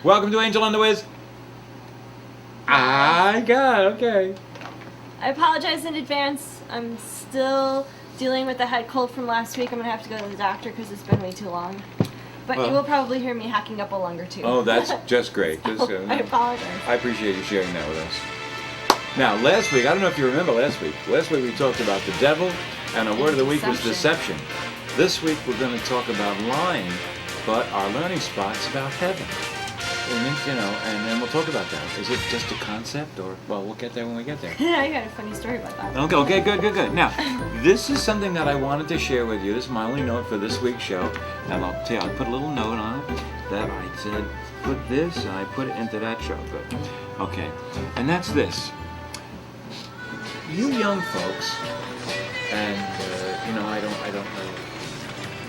Welcome to Angel on the Wiz. Okay. I apologize in advance. I'm still dealing with the head cold from last week. I'm going to have to go to the doctor because it's been way too long. But you will probably hear me hacking up a lung or two. Oh, that's just great. I apologize. I appreciate you sharing that with us. Now, last week, I don't know if you remember last week. Last week we talked about the devil, and our word of the week was deception. This week we're going to talk about lying, but our learning spot's about heaven. And then we'll talk about that. Is it just a concept, or, well, we'll get there when we get there. I got a funny story about that. Okay, good. Now, this is something that I wanted to share with you. This is my only note for this week's show. And I'll put a little note on it that I said, put this, and I put it into that show. Good. Okay, and that's this. You young folks, and, I don't know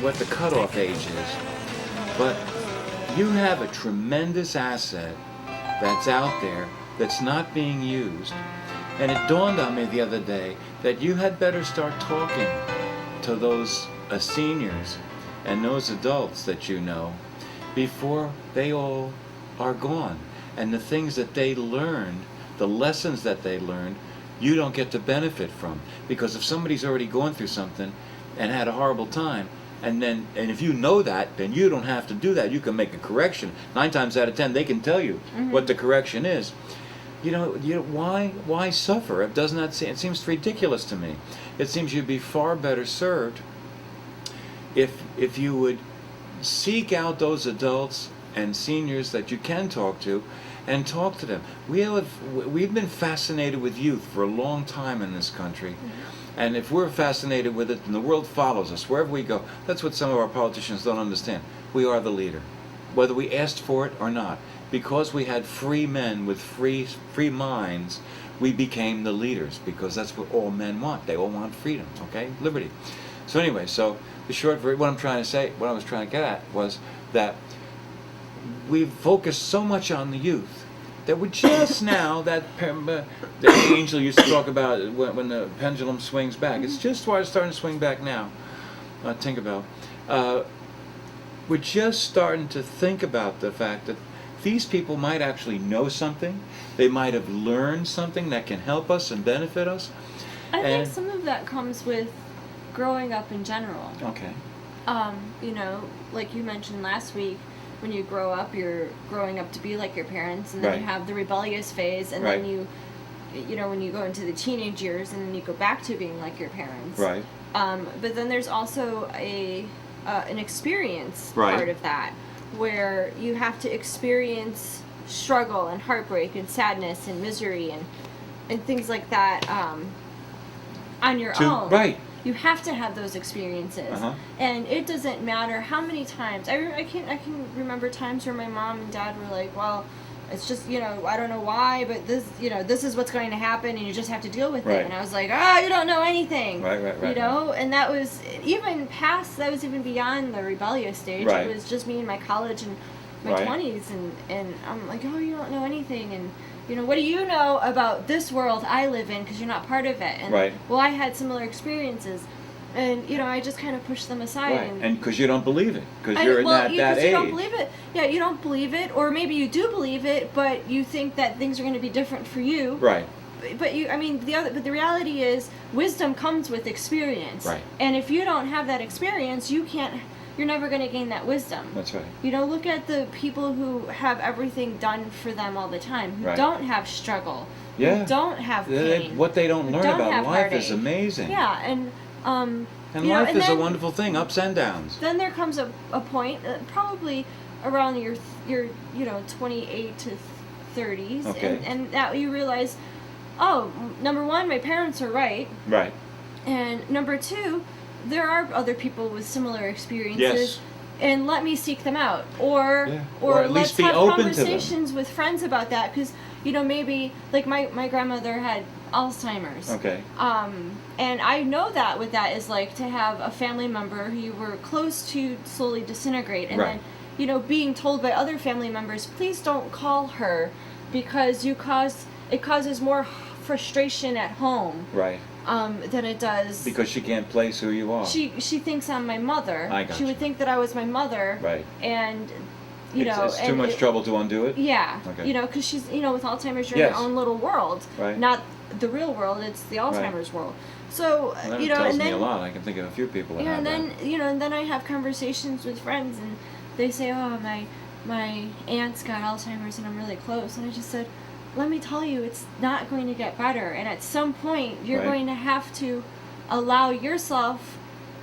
what the cutoff age is, but you have a tremendous asset that's out there that's not being used. And it dawned on me the other day that you had better start talking to those seniors and those adults that you know before they all are gone. And the things that they learned, the lessons that they learned, you don't get to benefit from. Because if somebody's already gone through something and had a horrible time, and if you know that, then you don't have to do that. You can make a correction. 9 times out of 10, they can tell you what the correction is. Why suffer? It does not seem. It seems ridiculous to me. It seems you'd be far better served if you would seek out those adults and seniors that you can talk to, and talk to them. We've been fascinated with youth for a long time in this country. And if we're fascinated with it, then the world follows us wherever we go. That's what some of our politicians don't understand. We are the leader, whether we asked for it or not. Because we had free men with free minds, we became the leaders, because that's what all men want. They all want freedom, okay? Liberty. So anyway, the short version, what I was trying to get at was that we've focused so much on the youth that we're just now, that Angel used to talk about when the pendulum swings back. It's just starting to swing back now. Tinkerbell. We're just starting to think about the fact that these people might actually know something. They might have learned something that can help us and benefit us. I think some of that comes with growing up in general. Okay. Like you mentioned last week, when you grow up, you're growing up to be like your parents, and then you have the rebellious phase, and then when you go into the teenage years, and then you go back to being like your parents. Right. But then there's also an experience part of that, where you have to experience struggle and heartbreak and sadness and misery and things like that on your own. Right. You have to have those experiences, and it doesn't matter how many times. I can remember times where my mom and dad were like, "Well, it's just I don't know why, but this is what's going to happen, and you just have to deal with it." And I was like, "Oh, you don't know anything." Right. And that was even past. That was even beyond the rebellious stage. It was just me in my college and my 20s, and I'm like, "Oh, you don't know anything," and what do you know about this world I live in, because you're not part of it? And well, I had similar experiences, and I just kind of pushed them aside. And because you don't believe it, because you're in that age. You don't believe it. Yeah, you don't believe it, or maybe you do believe it, but you think that things are going to be different for you. Right. But the reality is, wisdom comes with experience. Right. And if you don't have that experience, you're never going to gain that wisdom. That's right. Look at the people who have everything done for them all the time, who don't have struggle, who don't have pain. What they don't learn about life is amazing. Yeah, and life is a wonderful thing, ups and downs. Then there comes a point, probably around your 28 to 30s, and that you realize, oh, number one, my parents are right. Right. And number two, there are other people with similar experiences, and let me seek them out, or let's have conversations with friends about that, because maybe like my grandmother had Alzheimer's. Okay. And I know that what that is like, to have a family member who you were close to slowly disintegrate, and then being told by other family members, please don't call her, because it causes more frustration at home. Right. Than it does. Because she can't place who you are. She thinks I'm my mother. I got She would think that I was my mother. Right. And It's too much trouble to undo it? Yeah. Okay. You know, because she's, you know, with Alzheimer's, you're in Yes. your own little world. Right. Not the real world, it's the Alzheimer's world. So, Well, that you know, tells and me then, a lot. I can think of a few people that yeah, have and that. then, you know, and then I have conversations with friends, and they say, oh, my aunt's got Alzheimer's, and I'm really close. And I just said, let me tell you, it's not going to get better. And at some point, you're Right. going to have to allow yourself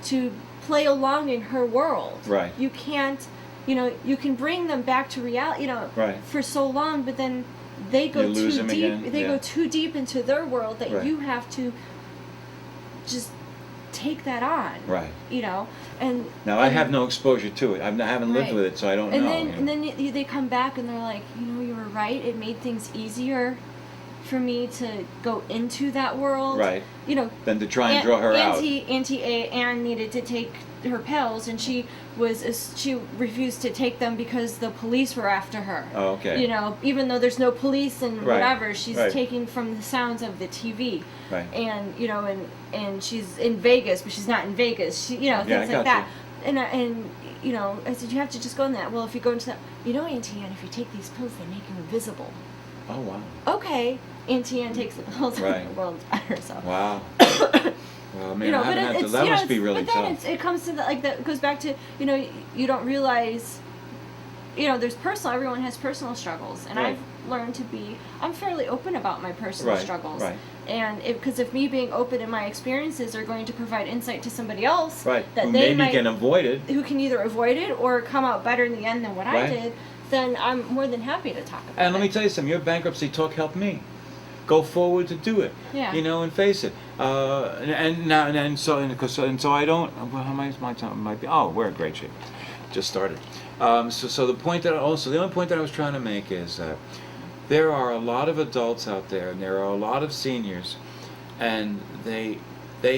to play along in her world. Right. You can't, you know, you can bring them back to reality, you know, Right. for so long, but then they go You lose too them deep. again, They yeah. go too deep into their world that Right. you have to just take that on. Right. You know, and Now, I have no exposure to it. I haven't lived Right. with it, so I don't and know. then you know. and then they come back and they're like, you know, you were right. It made things easier for me to go into that world. Right. You know, Then to try and draw her out. Auntie Anne needed to take her pills, and she refused to take them because the police were after her. Oh, okay. You know, even though there's no police and Right. whatever, she's Right. taking from the sounds of the TV. Right. And you know, and she's in Vegas, but she's not in Vegas. She, you know, Yeah, things I like got that. And you know, I said you have to just go in that. Well, if you go into that, you know, Auntie Anne, if you take these pills, they make you invisible. Oh, wow. Okay, Auntie Anne takes the pills, Right. and the world's better. So. Wow. Well, man, You know, I but haven't had to. it's That you know, must be it's- really but then tough. it comes to the, like that goes back to, you know, you don't realize, you know, there's personal. Everyone has personal struggles, and Right. I've learned to be. I'm fairly open about my personal Right, struggles, right. and because if me being open in my experiences are going to provide insight to somebody else, Right. that Who they maybe might, can avoid it. who can either avoid it or come out better in the end than what I Right. did, then I'm more than happy to talk about it. And let me tell you something. Your bankruptcy talk helped me. Go forward to do it. Yeah. You know, and face it. So I don't. Well, how my time might be? Oh, we're in great shape. Just started. So the point that the only point that I was trying to make is that there are a lot of adults out there, and there are a lot of seniors, and they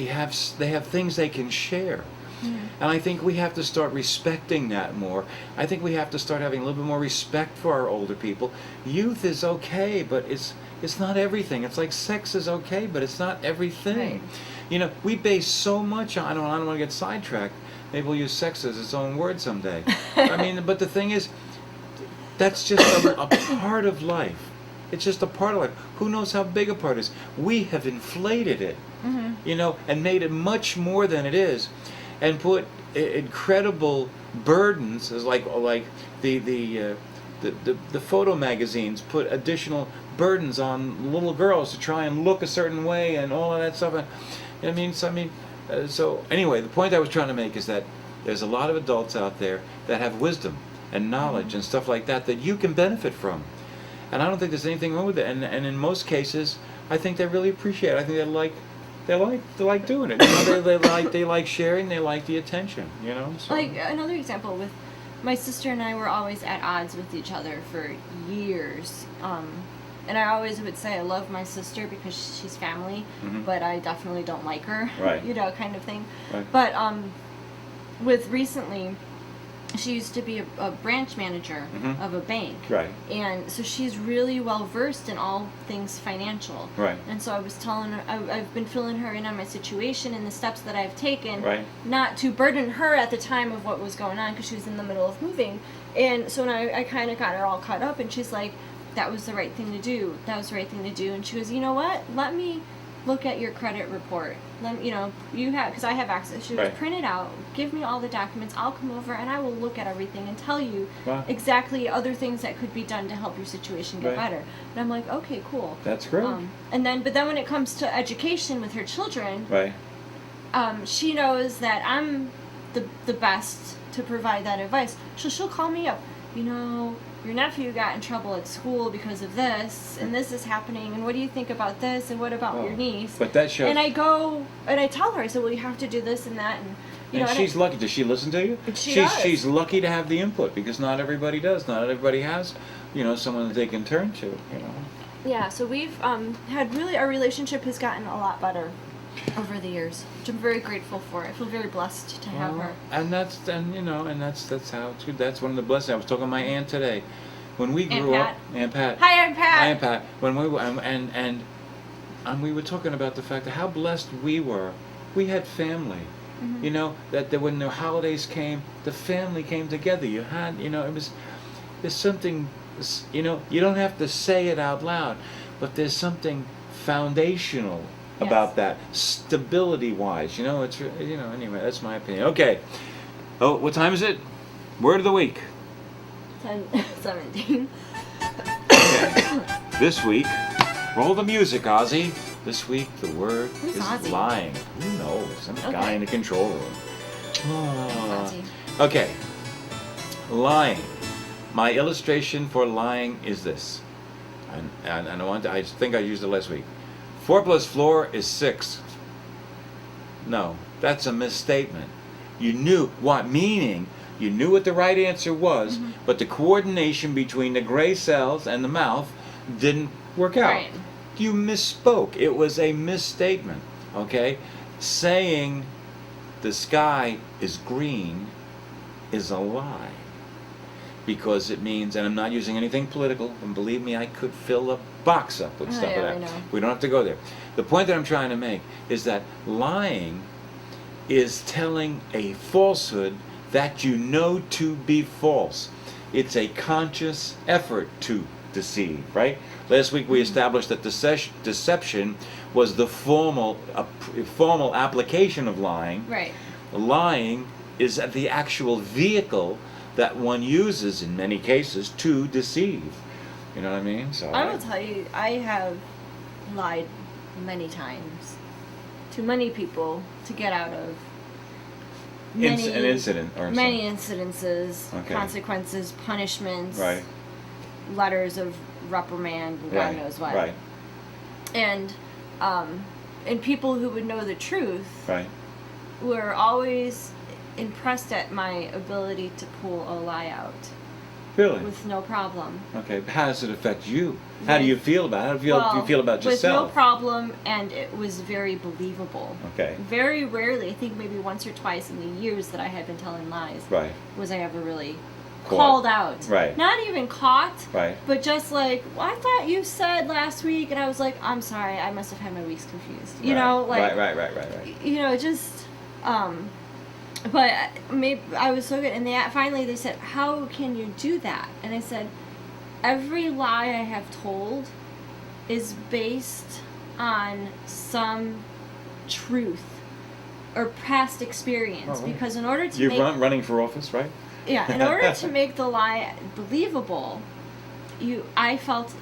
have things they can share. And I think we have to start respecting that more. I think we have to start having a little bit more respect for our older people. Youth is okay, but it's not everything. It's like sex is okay, but it's not everything. Right. You know, we base so much on. I don't want to get sidetracked. Maybe we'll use sex as its own word someday. I mean, but the thing is, that's just a part of life. It's just a part of life. Who knows how big a part it is? We have inflated it, you know, and made it much more than it is, and put incredible burdens, as like the photo magazines put additional burdens on little girls to try and look a certain way and all of that stuff. So anyway, the point I was trying to make is that there's a lot of adults out there that have wisdom and knowledge and stuff like that that you can benefit from. And I don't think there's anything wrong with it. And in most cases, I think they really appreciate it. I think they like doing it. You know, they like sharing. They like the attention. You know. So. Like another example with my sister and I were always at odds with each other for years. And I always would say I love my sister because she's family, but I definitely don't like her. Right. You know, kind of thing. Right. But with recently, she used to be a branch manager of a bank. Right. And so she's really well versed in all things financial. Right. And so I was telling her, I've been filling her in on my situation and the steps that I've taken. Right. Not to burden her at the time of what was going on because she was in the middle of moving. And so now I kind of got her all caught up, and she's like, that was the right thing to do. That was the right thing to do. And she goes, you know what? Let me look at your credit report. You know, you have, because I have access. She goes, Right. print it out. Give me all the documents. I'll come over and I will look at everything and tell you Wow. exactly other things that could be done to help your situation get Right. better. And I'm like, okay, cool. That's great. But then when it comes to education with her children, Right. she knows that I'm the best to provide that advice. She'll call me up. You know, your nephew got in trouble at school because of this, and this is happening, and what do you think about this, and what about your niece? But that shows. And I go, and I tell her, I said, well, you have to do this and that, and, you know. And she's lucky. Does she listen to you? She's lucky to have the input, because not everybody does. Not everybody has, you know, someone that they can turn to, you know. Yeah, so we've had really, our relationship has gotten a lot better over the years, which I'm very grateful for. I feel very blessed to have her. And that's how it's good. That's one of the blessings. I was talking to my aunt today. When we grew up, Aunt Pat. Hi, Aunt Pat. Hi, Aunt Pat. When we were and we were talking about the fact of how blessed we were. We had family. You know, that when the holidays came, the family came together. You had, you know, there's something, you know, you don't have to say it out loud, but there's something foundational about that, stability-wise. You know, it's, you know, anyway, that's my opinion. Okay. Oh, what time is it? Word of the week. 17. Okay. This week, roll the music, Ozzy. This week, the word Who's is Ozzy? lying. Who knows? Some guy in the control room. Ozzy. Okay. Lying. My illustration for lying is this. And I think I used it last week. 4 plus 4 is 6. No, that's a misstatement. You knew what, meaning you knew what the right answer was, but the coordination between the gray cells and the mouth didn't work out. Right. You misspoke. It was a misstatement. Okay? Saying the sky is green is a lie. Because it means, and I'm not using anything political, and believe me, I could fill a box up with stuff yeah, like I that. know. We don't have to go there. The point that I'm trying to make is that lying is telling a falsehood that you know to be false. It's a conscious effort to deceive, right? Last week we established that deception was the formal application of lying. Right. Lying is the actual vehicle that one uses in many cases to deceive. You know what I mean? So I will tell you, I have lied many times to many people to get out of an incident or many something. incidences, Okay. consequences, punishments, Right. letters of reprimand, and God Right. knows what. Right. And people who would know the truth Right. were always impressed at my ability to pull a lie out Really? with no problem. Okay. How does it affect you? How do you feel about it? How do you feel about with yourself? no problem, and it was very believable. Okay. Very rarely, I think maybe once or twice in the years that I had been telling lies, Right. was I ever really Caught. called out. Right. Not even caught, Right. but just like, well, I thought you said last week, and I was like, I'm sorry, I must have had my weeks confused. You know, like, Right. you know, just, but maybe I was so good, and finally they said, how can you do that? And I said, every lie I have told is based on some truth or past experience, Oh, because in order to You're make running for office, right? in order to make the lie believable, I felt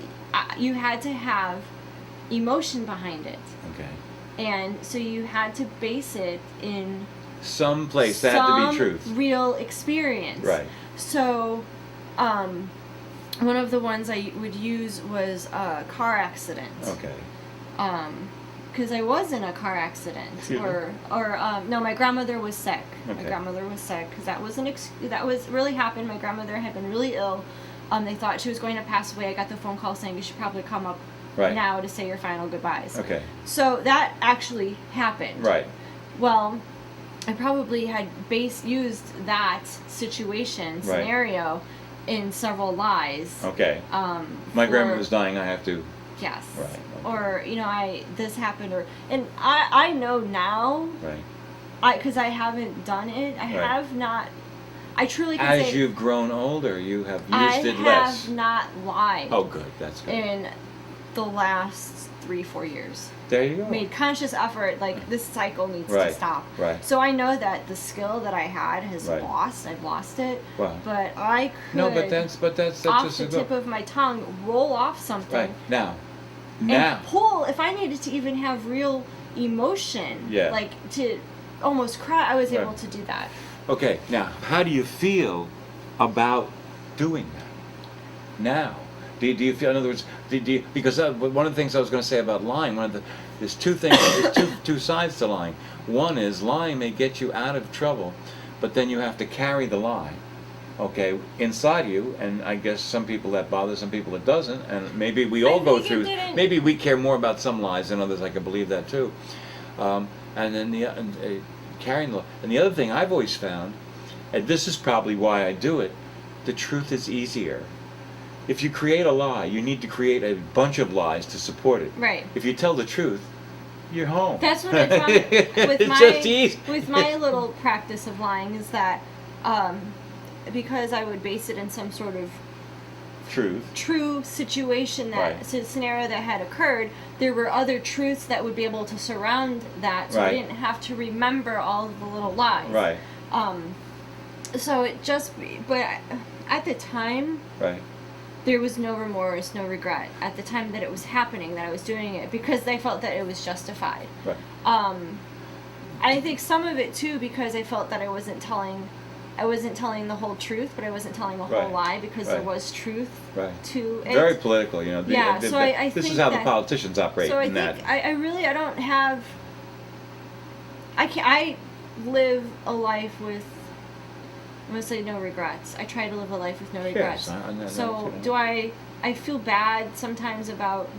you had to have emotion behind it, Okay. and so you had to base it in Some place that had to be some truth. real experience. Right. So, one of the ones I would use was a car accident. Okay. Because I was in a car accident, Excuse me? no, my grandmother was sick. Okay. My grandmother was sick because that was really happened. My grandmother had been really ill. They thought she was going to pass away. I got the phone call saying you should probably come up Right. now to say your final goodbyes. Okay. So that actually happened. Right. Well, I probably had used that situation Right. scenario in several lies. Okay. My for- grandmother's dying. I have to. Yes. Right, okay. Or this happened, and I know now, Right. because I haven't done it. I Right. have not. I truly can As say you've grown older, you have used I it have less. not lied Oh, good. That's good. in the last 3-4 years. There you go. Made conscious effort, like this cycle needs Right, to stop. right. So I know that the skill that I had has Right. lost. I've lost it. Wow. But I could No, but that's off just the a tip go. of my tongue roll off something Right now. and pull. If I needed to even have real emotion, Yeah. like to almost cry, I was Right. able to do that. Okay. Now, how do you feel about doing that? Now, do you feel? In other words, because one of the things I was going to say about lying, there's two things. There's two sides to lying. One is lying may get you out of trouble, but then you have to carry the lie. Okay, inside you, and I guess some people that bothers, some people it doesn't, and maybe we all go think it through. didn't- Maybe we care more about some lies than others. I can believe that too. And then carrying the, and the other thing I've always found, and this is probably why I do it, the truth is easier. If you create a lie, you need to create a bunch of lies to support it. Right. If you tell the truth, you're home. That's what I found with It's my just easy. with my little practice of lying is that because I would base it in some sort of true situation scenario that had occurred, there were other truths that would be able to surround that, so I didn't have to remember all of the little lies. Right. So it just, but at the time, there was no remorse, no regret at the time that it was happening, that I was doing it, because I felt that it was justified. I think some of it too, because I felt that I wasn't telling the whole truth, but I wasn't telling a whole lie, because there was truth to it. Very political, I think this is how the politicians operate. So I think I don't have. I live a life with, I'm going to say, no regrets. I try to live a life with no regrets. So I feel bad sometimes about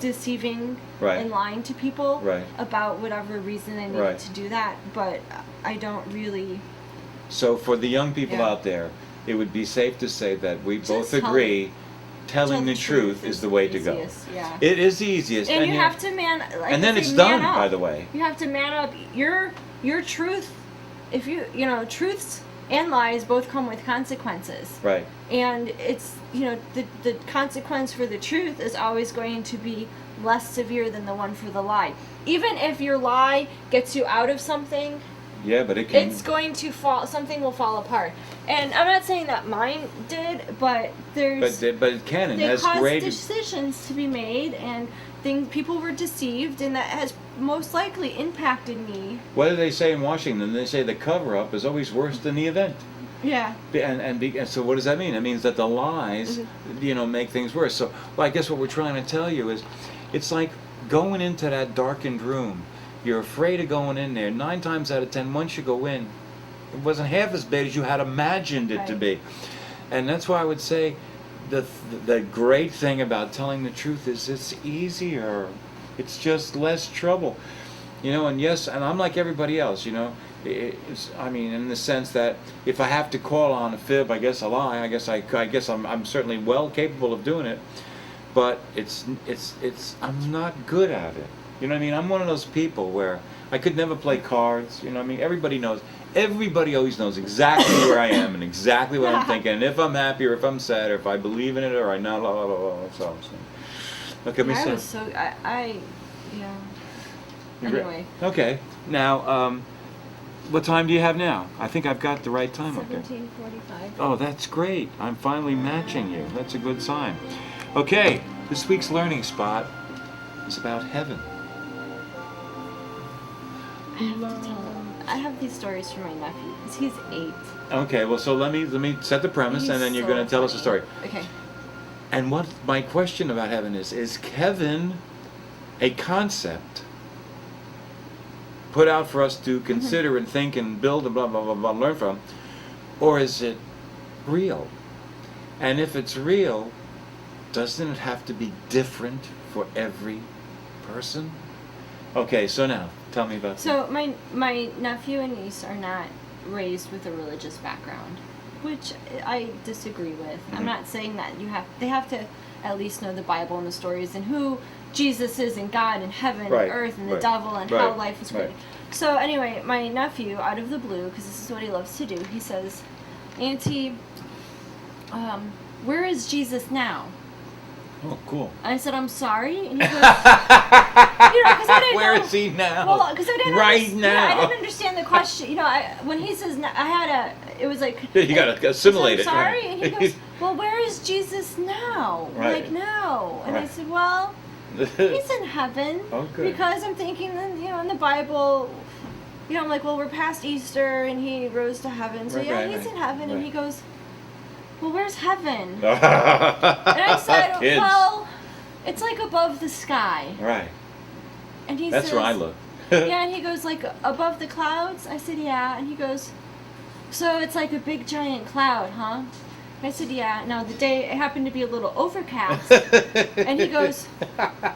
deceiving and lying to people about whatever reason I needed to do that, but I don't really. So for the young people out there, it would be safe to say that we both agree telling the truth is the way to go. Yeah. It is the easiest. And you have to and then it's done, by the way. You have to man up. Your truth, if truths and lies both come with consequences. Right. And it's, the consequence for the truth is always going to be less severe than the one for the lie. Even if your lie gets you out of something, but it can. It's going to fall. Something will fall apart. And I'm not saying that mine did, but there's. But it can, and that's great. They caused decisions to be made, and people were deceived, and that has most likely impacted me. What do they say in Washington? They say the cover-up is always worse than the event. Yeah. And so what does that mean? It means that the lies, make things worse. So I guess what we're trying to tell you is, it's like going into that darkened room. You're afraid of going in there. 9 times out of 10, once you go in, it wasn't half as bad as you had imagined it to be. And that's why I would say the great thing about telling the truth is it's easier. It's just less trouble. And yes, and I'm like everybody else, in the sense that if I have to call on a fib, I guess a lie, I guess I'm certainly well capable of doing it. But it's I'm not good at it. You know what I mean? I'm one of those people where I could never play cards. You know what I mean? Everybody always knows exactly where I am and exactly what I'm thinking, and if I'm happy or if I'm sad or if I believe in it or I not. That's all I'm saying. Okay, Anyway. Okay. Now, what time do you have now? I think I've got the right time up there. 17:45. Oh, that's great. I'm finally matching you. That's a good sign. Okay, this week's learning spot is about heaven. I have these stories from my nephew because he's 8. Okay, well, so let me set the premise, and then you're going to tell us a story. Okay. And what my question about heaven is heaven a concept put out for us to consider and think and build and blah, blah, blah, blah, learn from, or is it real? And if it's real, doesn't it have to be different for every person? Okay, so now, tell me about that. So my nephew and niece are not raised with a religious background, which I disagree with. I'm not saying that they have to at least know the Bible and the stories and who Jesus is and God and heaven and earth and the devil and how life is created. So anyway, my nephew, out of the blue, because this is what he loves to do, he says, "Auntie, where is Jesus now?" Oh, cool. And I said, "I'm sorry." And he goes, because I didn't Where know. is he now? Well, because I didn't right now. Yeah, I didn't understand the question. When he says, it was like. You got to assimilate it. I'm sorry, and he goes, "Well, where is Jesus now? Like now?" And I said, "Well, he's in heaven." Okay. Because I'm thinking, in the Bible, I'm like, well, we're past Easter, and he rose to heaven, so he's in heaven, and he goes, "Well, where's heaven?" And I said, Kids. "Well, it's like above the sky." Right. And he That's says, where I look. yeah, and he goes, "Like above the clouds?" I said, "Yeah." And he goes, "So it's like a big giant cloud, huh?" I said, "Yeah." Now the day, it happened to be a little overcast. And he goes,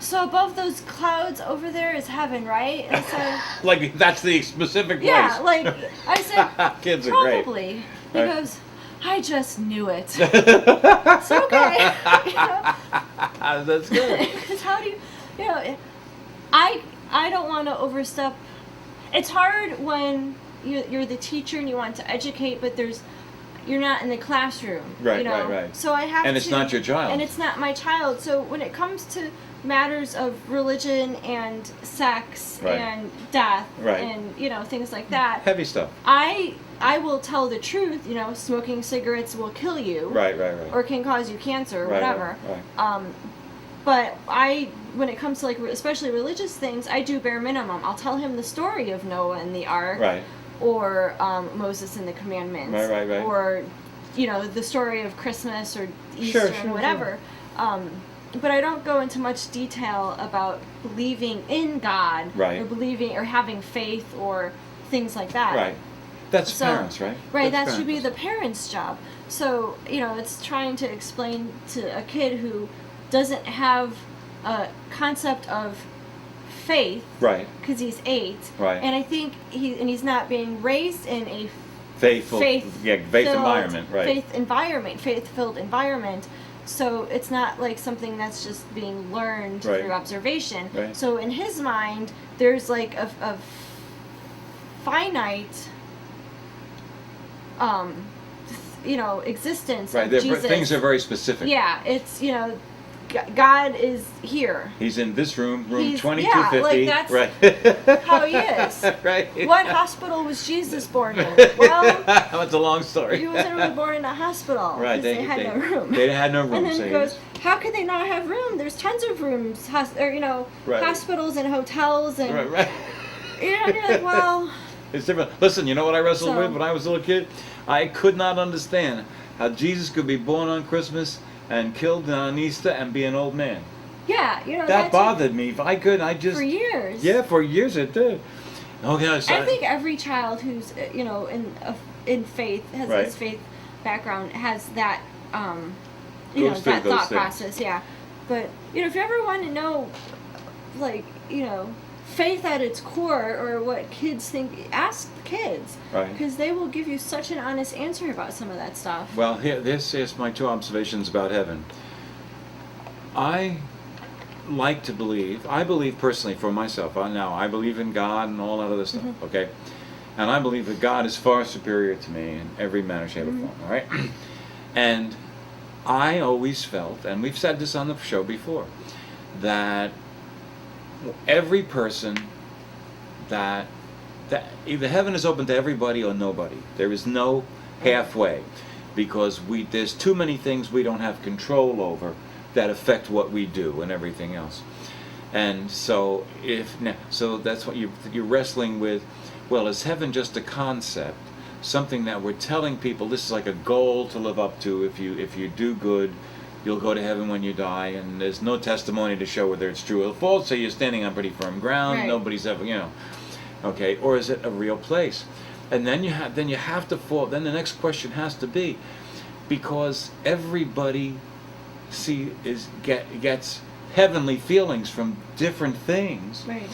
"So above those clouds over there is heaven, right?" And I said, like that's the specific place. yeah, like I said, Kids are great. probably. He goes, "I just knew it." It's okay. That's good. Because how do you, I don't want to overstep. It's hard when you're the teacher and you want to educate, but there's, you're not in the classroom. Right, you know? right. So I have to. And it's not your child. And it's not my child. So when it comes to matters of religion and sex Right. and death Right. and things like that, Heavy stuff. I will tell the truth. Smoking cigarettes will kill you. Right. Or can cause you cancer or Right, whatever. right. But when it comes to especially religious things, I do bare minimum. I'll tell him the story of Noah and the ark. Right. Or Moses and the commandments. Right. Or, the story of Christmas or Easter Sure, whatever. But I don't go into much detail about believing in God. Right. Or believing or having faith or things like that. Right. That's parents, right? Right, That's that should be parents. the parents' job. So, it's trying to explain to a kid who doesn't have a concept of faith. Right. Because he's 8. Right. And I think he's not being raised in a faith environment, right? Faith-filled environment. So it's not like something that's just being learned Right. through observation. Right. So in his mind, there's like a finite, existence Right. of Jesus. Things are very specific. Yeah, it's God is here. He's in this room He's- 2250. yeah, like, right. How he is. Right. What hospital was Jesus born in? Well, That's a long story. he wasn't really born in a hospital. Right. 'Cause they had no room. They had no room. And then so he he goes, was- how could they not have room? There's tons of rooms, Right. hospitals and hotels and Right. you're like, well, It's different. Listen, you know what I wrestled So- with when I was a little kid? I could not understand how Jesus could be born on Christmas and killed on Easter and be an old man. yeah, That bothered me. If I could, I just... for years. Yeah, for years it did. Okay, so I think every child who's in faith has Right. this faith background has that Goes through that those thought things. process, yeah. But if you ever want to know, faith at its core or what kids think, ask the kids, Right. because they will give you such an honest answer about some of that stuff. Well, this is my 2 observations about heaven. I believe personally for myself, I believe in God and all that other stuff, okay? And I believe that God is far superior to me in every manner, shape, or form, all right? And I always felt, and we've said this on the show before, that every person that either heaven is open to everybody or nobody. There is no halfway, because there's too many things we don't have control over that affect what we do and everything else. And so so that's what you're wrestling with. Well, is heaven just a concept, something that we're telling people this is like a goal to live up to? If you do good, you'll go to heaven when you die, and there's no testimony to show whether it's true or false, so you're standing on pretty firm ground. Right. Nobody's ever, okay, or is it a real place? And then you have to fall. Then the next question has to be, because everybody gets heavenly feelings from different things. Right.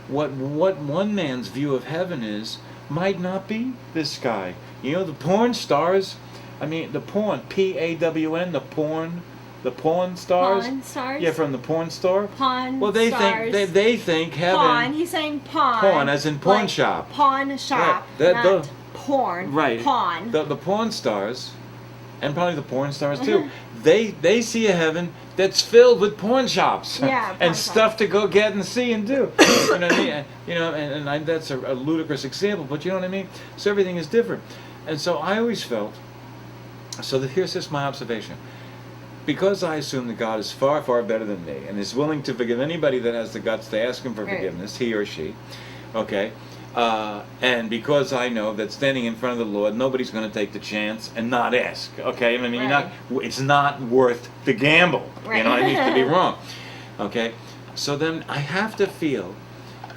What one man's view of heaven is might not be this guy. The porn stars. I mean, the porn, PAWN, the porn stars. Pawn stars? Yeah, from the porn store. Pawn Well, they stars. think heaven. Pawn. He's saying pawn. Pawn, as in pawn like shop. Pawn shop. Right. Not porn. Right. Pawn. The porn stars, and probably the porn stars too. Mm-hmm. They see a heaven that's filled with porn shops. Yeah, and porn stuff shops. to go get and see and do. You know what I mean? And that's a ludicrous example, but you know what I mean. So everything is different, and so I always felt. So here's just my observation. Because I assume that God is far, far better than me and is willing to forgive anybody that has the guts to ask Him for Right. forgiveness, he or she, okay? And because I know that standing in front of the Lord, nobody's going to take the chance and not ask, okay? I mean, Right. it's not worth the gamble. Right. You know, I need to be wrong, okay? So then I have to feel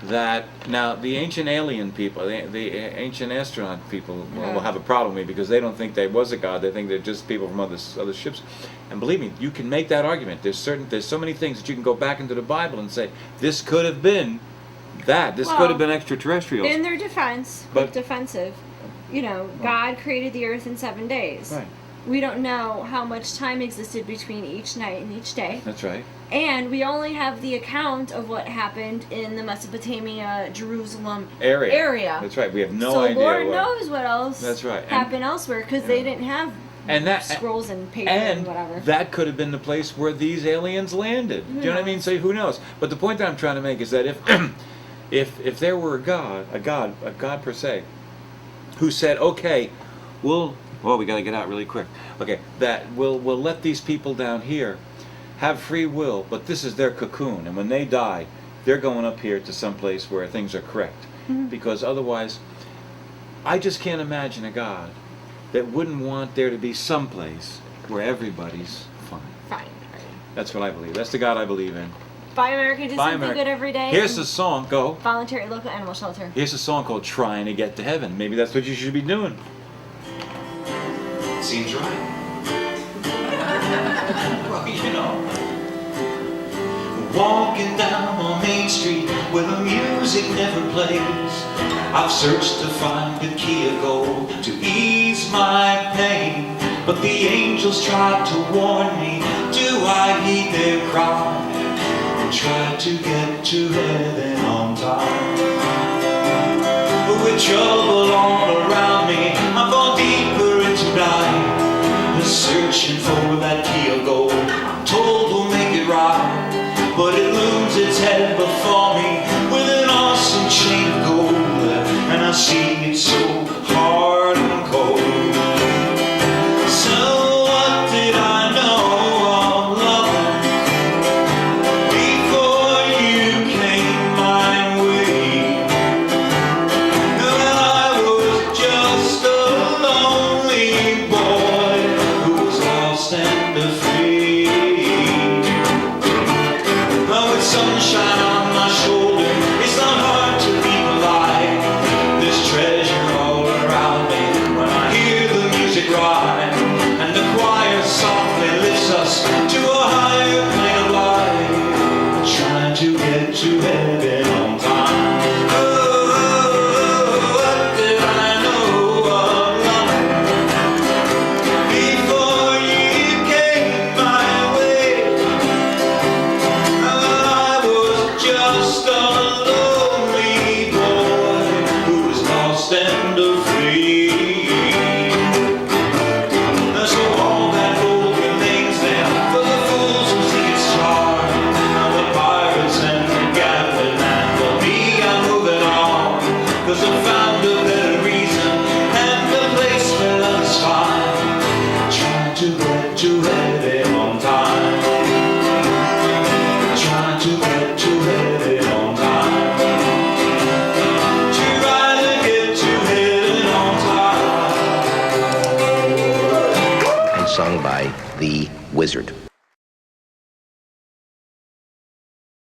that now the ancient alien people, the ancient astronaut people will have a problem with me, because they don't think there was a God. They think they're just people from other ships. And believe me, you can make that argument. There's so many things that you can go back into the Bible and say, this could have been that. This could have been extraterrestrials. In their defense, But- defensive, God created the earth in 7 days. Right. we don't know how much time existed between each night and each day. That's right. And we only have the account of what happened in the Mesopotamia, Jerusalem area. That's right. We have no idea. So Lord knows what else That's right. happened elsewhere, because they didn't have scrolls and paper and whatever. That could have been the place where these aliens landed. Do you know what I mean? So who knows? But the point that I'm trying to make is that if there were a God per se, who said, okay, we got to get out really quick. Okay, that we'll let these people down here have free will, but this is their cocoon, and when they die, they're going up here to some place where things are correct. Because otherwise, I just can't imagine a God that wouldn't want there to be some place where everybody's fine. Fine. That's what I believe. That's the God I believe in. Buy America, do something good every day. Here's the song. Go. Volunteer at local animal shelter. Here's a song called "Trying to Get to Heaven." Maybe that's what you should be doing. Seems right. Well, you know. Walking down on Main Street where the music never plays, I've searched to find the key of gold to ease my pain. But the angels tried to warn me, do I heed their cry? And try to get to heaven on time. But with trouble all around me, I fall deeper into night, searching for that key of gold I'm told will make it right. But it looms its head before me with an awesome chain of gold, and I see it so hard and cold. So what did I know of love before you came my way? That I was just a lonely boy who was lost and afraid. Sunshine on my shoulder, it's not hard to be alive. There's treasure all around me when I hear the music rhyme, and the choir softly lifts us to a higher plane of life, trying to get to heaven.